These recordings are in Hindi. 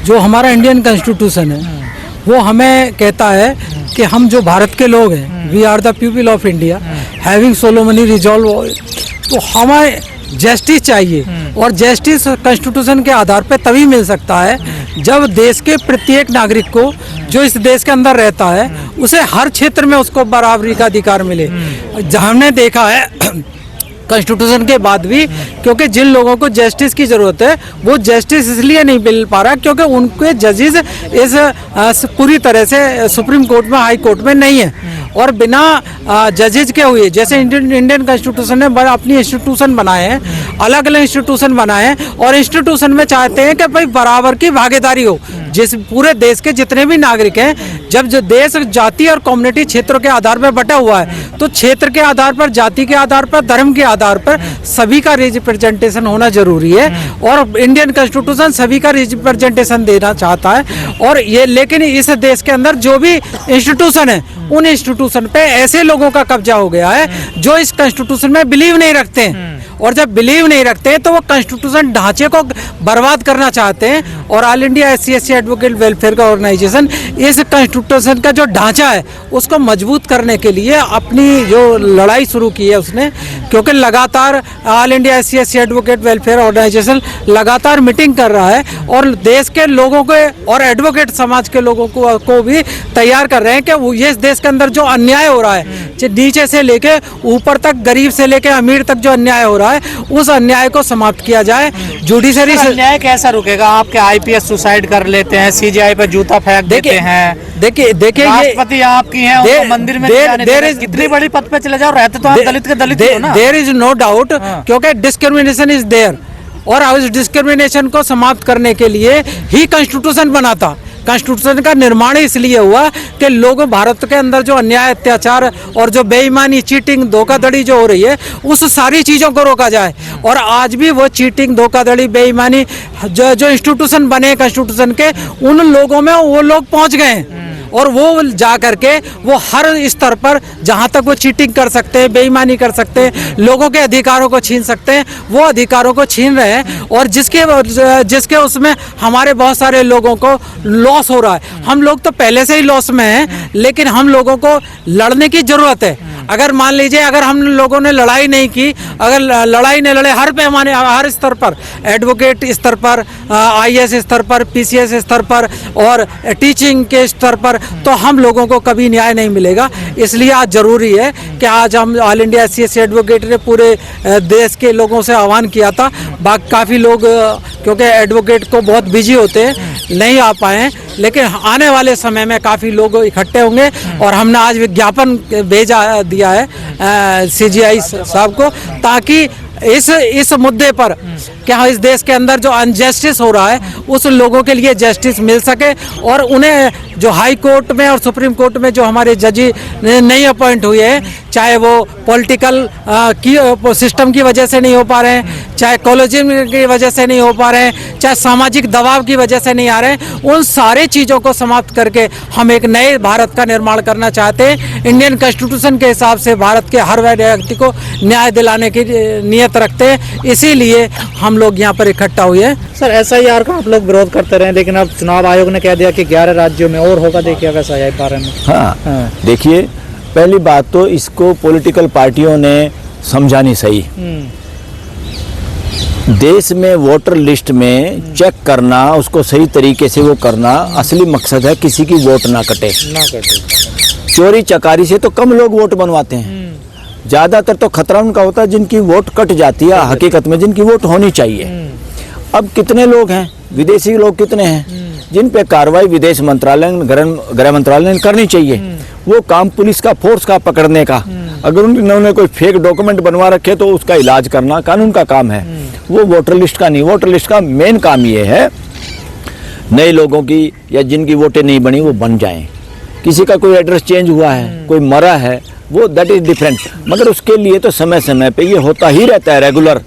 जो हमारा इंडियन कॉन्स्टिट्यूशन है वो हमें कहता है कि हम जो भारत के लोग हैं, we are the people of India having solemnly resolved, तो हमें जस्टिस चाहिए। और जस्टिस कॉन्स्टिट्यूशन के आधार पर तभी मिल सकता है जब देश के प्रत्येक नागरिक को जो इस देश के अंदर रहता है उसे हर क्षेत्र में उसको बराबरी का अधिकार मिले। हमने देखा है कॉन्स्टिट्यूशन के बाद भी, क्योंकि जिन लोगों को जस्टिस की जरूरत है वो जस्टिस इसलिए नहीं मिल पा रहा क्योंकि उनके जजेस इस पूरी तरह से सुप्रीम कोर्ट में, हाई कोर्ट में नहीं है। और बिना जजेज के हुए, जैसे इंडियन कॉन्स्टिट्यूशन ने अपनी इंस्टीट्यूशन बनाए हैं, अलग अलग इंस्टीट्यूशन बनाए हैं, और इंस्टीट्यूशन में चाहते हैं कि भाई बराबर की भागीदारी हो। जिस पूरे देश के जितने भी नागरिक हैं, जब जो देश जाति और कम्युनिटी क्षेत्रों के आधार पर बटा हुआ है, तो क्षेत्र के आधार पर, जाति के आधार पर, धर्म के आधार पर सभी का रिप्रेजेंटेशन होना जरूरी है। और इंडियन कॉन्स्टिट्यूशन सभी का रिप्रेजेंटेशन देना चाहता है। और ये, लेकिन इस देश के अंदर जो भी इंस्टीट्यूशन है, उन इंस्टीट्यूशन पे ऐसे लोगों का कब्जा हो गया है जो इस कॉन्स्टिट्यूशन में बिलीव नहीं रखते हैं। और जब बिलीव नहीं रखते हैं तो वो कॉन्स्टिट्यूशन ढांचे को बर्बाद करना चाहते हैं। और all India SC/ST advocate welfare का ऑर्गेनाइजेशन इस कॉन्स्टिट्यूशन का जो ढांचा है उसको मजबूत करने के लिए अपनी जो लड़ाई शुरू की है उसने, क्योंकि लगातार all India SC/ST advocate welfare organisation लगातार मीटिंग कर रहा है और देश के लोगों को और एडवोकेट समाज के लोगों को भी तैयार कर रहे हैं कि ये देश के अंदर जो अन्याय हो रहा है, नीचे से लेके ऊपर तक, गरीब से लेके अमीर तक जो अन्याय हो रहा है, उस अन्याय को समाप्त किया जाए। जुडिशरी से अन्याय कैसा रुकेगा? आपके IPS सुसाइड कर लेते हैं, CGI पे जूता फेंक देते हैं, देखिए राष्ट्रपति आपकी हैं, उनको मंदिर में कितनी बड़ी पद पे चले जाओ, रहते तो आप दलित के दलित हो ना। देयर इज नो डाउट, क्योंकि डिस्क्रिमिनेशन इज देयर, और उस डिस्क्रिमिनेशन को समाप्त करने के लिए ही कॉन्स्टिट्यूशन बना था। कॉन्स्टिट्यूशन का निर्माण इसलिए हुआ कि लोगों, भारत के अंदर जो अन्याय, अत्याचार और जो बेईमानी, चीटिंग, धोखाधड़ी जो हो रही है, उस सारी चीज़ों को रोका जाए। और आज भी वो चीटिंग, धोखाधड़ी, बेईमानी जो इंस्टीट्यूशन बने कॉन्स्टिट्यूशन के, उन लोगों में वो लोग पहुंच गए हैं। और वो जा करके वो हर स्तर पर जहां तक वो चीटिंग कर सकते हैं, बेईमानी कर सकते हैं, लोगों के अधिकारों को छीन सकते हैं, वो अधिकारों को छीन रहे हैं। और जिसके उसमें हमारे बहुत सारे लोगों को लॉस हो रहा है। हम लोग तो पहले से ही लॉस में हैं, लेकिन हम लोगों को लड़ने की जरूरत है। अगर मान लीजिए, अगर हम लोगों ने लड़ाई नहीं की, अगर लड़ाई नहीं लड़े हर पैमाने, हर स्तर पर, एडवोकेट स्तर पर, IAS स्तर पर, PCS स्तर पर और टीचिंग के स्तर पर, तो हम लोगों को कभी न्याय नहीं मिलेगा। इसलिए आज जरूरी है कि आज हम ऑल इंडिया SC/ST एडवोकेट ने पूरे देश के लोगों से आह्वान किया था। काफ़ी लोग, क्योंकि एडवोकेट को बहुत बिजी होते हैं, नहीं आ पाए, लेकिन आने वाले समय में काफ़ी लोग इकट्ठे होंगे। और हमने आज विज्ञापन भेजा दिया है CGI साहब को, ताकि इस मुद्दे पर कि हाँ, इस देश के अंदर जो अनजस्टिस हो रहा है उस लोगों के लिए जस्टिस मिल सके। और उन्हें जो हाई कोर्ट में और सुप्रीम कोर्ट में जो हमारे जज नहीं अपॉइंट हुए हैं, चाहे वो पॉलिटिकल सिस्टम की वजह से नहीं हो पा रहे हैं, चाहे कॉलोजिज्म की वजह से नहीं हो पा रहे हैं, चाहे सामाजिक दबाव की वजह से नहीं आ रहे हैं, उन सारे चीज़ों को समाप्त करके हम एक नए भारत का निर्माण करना चाहते हैं। इंडियन कॉन्स्टिट्यूशन के हिसाब से भारत के हर व्यक्ति को न्याय दिलाने की नियत रखते हैं, इसीलिए हम लोग यहाँ पर इकट्ठा हुए हैं। सर, SIR का आप लोग विरोध करते रहे, लेकिन अब चुनाव आयोग ने कह दिया कि 11 राज्यों में और होगा। देखिए SIR बारे में। हाँ, देखिए, पहली बात तो इसको पॉलिटिकल पार्टियों ने समझानी सही। देश में वोटर लिस्ट में चेक करना, उसको सही तरीके से वो करना, असली मकसद है किसी की वोट ना कटे। चोरी चकारी से तो कम लोग वोट बनवाते हैं, ज्यादातर तो खतरा उनका होता है जिनकी वोट कट जाती है, हकीकत में जिनकी वोट होनी चाहिए। अब कितने लोग हैं, विदेशी लोग कितने हैं जिन पे कार्रवाई विदेश मंत्रालय, गृह मंत्रालय ने करनी चाहिए। वो काम पुलिस का, फोर्स का पकड़ने का। अगर उन्होंने कोई फेक डॉक्यूमेंट बनवा रखे तो उसका इलाज करना कानून का काम है, वो वोटर लिस्ट का नहीं। वोटर लिस्ट का मेन काम ये है नए लोगों की या जिनकी वोटें नहीं बनी वो बन जाएं। किसी का कोई एड्रेस चेंज हुआ है, कोई मरा है, वो दैट इज डिफरेंट। मगर उसके लिए तो समय समय पे ये होता ही रहता है रेगुलर।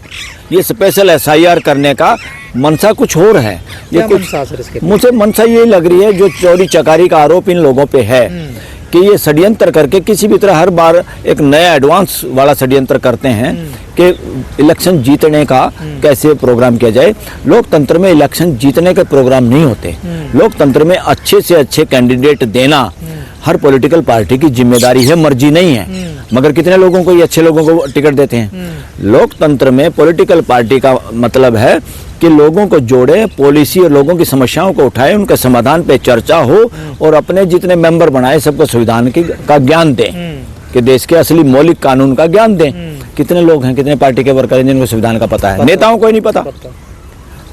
ये स्पेशल SIR करने का मनसा कुछ और है। ये कुछ मुझे मनसा ये लग रही है, जो चोरी चकारी का आरोप इन लोगों पे है, कि ये षड्यंत्र करके किसी भी तरह हर बार एक नया एडवांस वाला षड्यंत्र करते हैं कि इलेक्शन जीतने का कैसे प्रोग्राम किया जाए। लोकतंत्र में इलेक्शन जीतने के प्रोग्राम नहीं होते। लोकतंत्र में अच्छे से अच्छे कैंडिडेट देना हर पॉलिटिकल पार्टी की जिम्मेदारी है, मर्जी नहीं है। मगर कितने लोगों को ये अच्छे लोगों को टिकट देते हैं। लोकतंत्र में पॉलिटिकल पार्टी का मतलब है कि लोगों को जोड़े, पॉलिसी और लोगों की समस्याओं को उठाए, उनके समाधान पे चर्चा हो और अपने जितने मेंबर बनाए सबको संविधान का ज्ञान दें, कि देश के असली मौलिक कानून का ज्ञान दें। कितने लोग हैं, कितने पार्टी के वर्कर हैं जिनको संविधान का पता है, नेताओं को ही नहीं पता।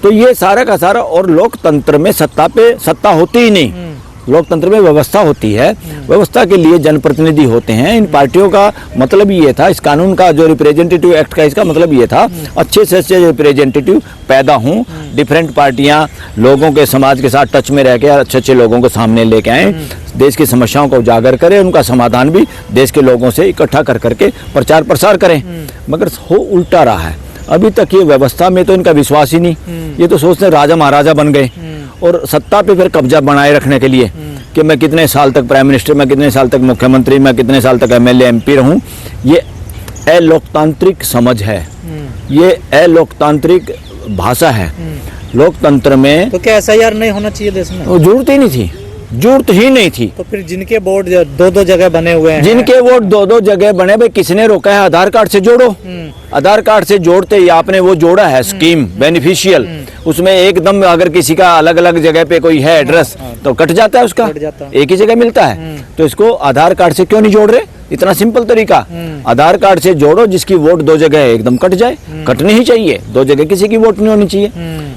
तो ये सारा का सारा, और लोकतंत्र में सत्ता होती ही नहीं। लोकतंत्र में व्यवस्था होती है, व्यवस्था के लिए जनप्रतिनिधि होते हैं। इन पार्टियों का मतलब ये था, इस कानून का जो रिप्रेजेंटेटिव एक्ट का इसका मतलब ये था, अच्छे से अच्छे रिप्रेजेंटेटिव पैदा हों, डिफरेंट पार्टियां लोगों के समाज के साथ टच में रह के अच्छे अच्छे लोगों को सामने लेके आएँ, देश की समस्याओं को उजागर करें, उनका समाधान भी देश के लोगों से इकट्ठा कर करके प्रचार प्रसार करें। मगर हो उल्टा रहा है। अभी तक ये व्यवस्था में तो इनका विश्वास ही नहीं। ये तो सोचते हैं राजा महाराजा बन गए, और सत्ता पे फिर कब्जा बनाए रखने के लिए कि मैं कितने साल तक प्राइम मिनिस्टर, मैं कितने साल तक मुख्यमंत्री, मैं कितने साल तक एमएलए एमपी रहूं। ये अलोकतांत्रिक समझ है, ये अलोकतांत्रिक भाषा है। लोकतंत्र में तो क्या एसआईआर नहीं होना चाहिए देश में? जरूरत ही नहीं थी, जरूरत ही नहीं थी। तो फिर जिनके वोट दो दो जगह बने हुए हैं, जिनके वोट दो दो जगह बने, भाई किसने रोका है? आधार कार्ड से जोड़ो। आधार कार्ड से जोड़ते ही आपने वो जोड़ा है स्कीम बेनिफिशियल, उसमें एकदम अगर किसी का अलग अलग जगह पे कोई है एड्रेस तो कट जाता है उसका, एक ही जगह मिलता है। तो इसको आधार कार्ड से क्यों नहीं जोड़ रहे? इतना सिंपल तरीका, आधार कार्ड से जोड़ो, जिसकी वोट दो जगह है एकदम कट जाए। कटनी ही चाहिए, दो जगह किसी की वोट नहीं होनी चाहिए।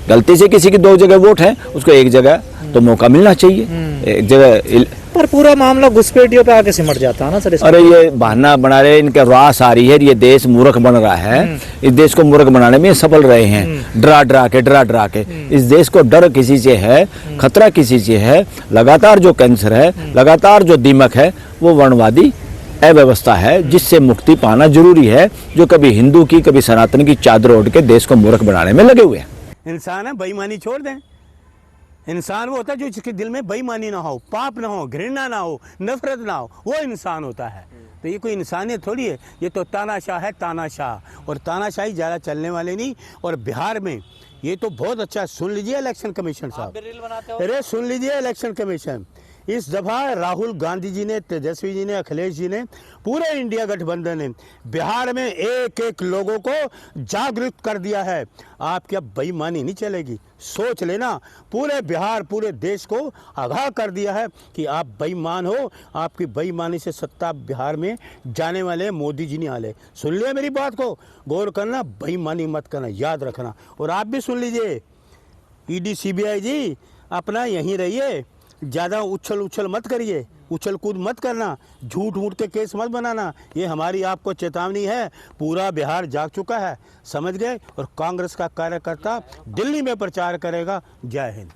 गलती से किसी की दो जगह वोट है, उसको एक जगह तो मौका मिलना चाहिए, एक जगह। पर पूरा मामला घुसपैठियों पे आके सिमट जाता है ना सर। अरे ये बहाना बना रहे, इनके रास आ रही है, ये देश मूर्ख बन रहा है। इस देश को मूर्ख बनाने में सफल रहे हैं, डरा डरा के। इस देश को डर किसी से है, खतरा किसी से है। लगातार जो कैंसर है, लगातार जो दीमक है, वो वर्णवादी अव्यवस्था है, जिससे मुक्ति पाना जरूरी है। जो कभी हिंदू की कभी सनातन की चादर ओढ़ के देश को मूर्ख बनाने में लगे हुए हैं। इंसान है, बेईमानी छोड़ दें। इंसान वो होता है जो जिसके दिल में बेईमानी ना हो, पाप ना हो, घृणा ना हो, नफरत ना हो, वो इंसान होता है। तो ये कोई इंसानियत थोड़ी है, ये तो तानाशाह है, तानाशाह। और तानाशाही ज़्यादा चलने वाले नहीं। और बिहार में ये तो बहुत अच्छा, सुन लीजिए इलेक्शन कमीशन साहब, अरे सुन लीजिए इलेक्शन कमीशन। इस दफ़ा राहुल गांधी जी ने, तेजस्वी जी ने, अखिलेश जी ने, पूरे इंडिया गठबंधन ने बिहार में एक एक लोगों को जागरूक कर दिया है। आपकी अब बेईमानी नहीं चलेगी, सोच लेना। पूरे बिहार, पूरे देश को आगाह कर दिया है कि आप बेईमान हो। आपकी बेईमानी से सत्ता बिहार में जाने वाले मोदी जी नहीं आले। सुन लिया मेरी बात को, गौर करना, बेईमानी मत करना, याद रखना। और आप भी सुन लीजिए, ईडी सीबीआई जी अपना यहीं रहिए, ज़्यादा उछल मत करिए, उछल कूद मत करना, झूठ मूठ के केस मत बनाना। ये हमारी आपको चेतावनी है। पूरा बिहार जाग चुका है, समझ गए। और कांग्रेस का कार्यकर्ता दिल्ली में प्रचार करेगा। जय हिंद।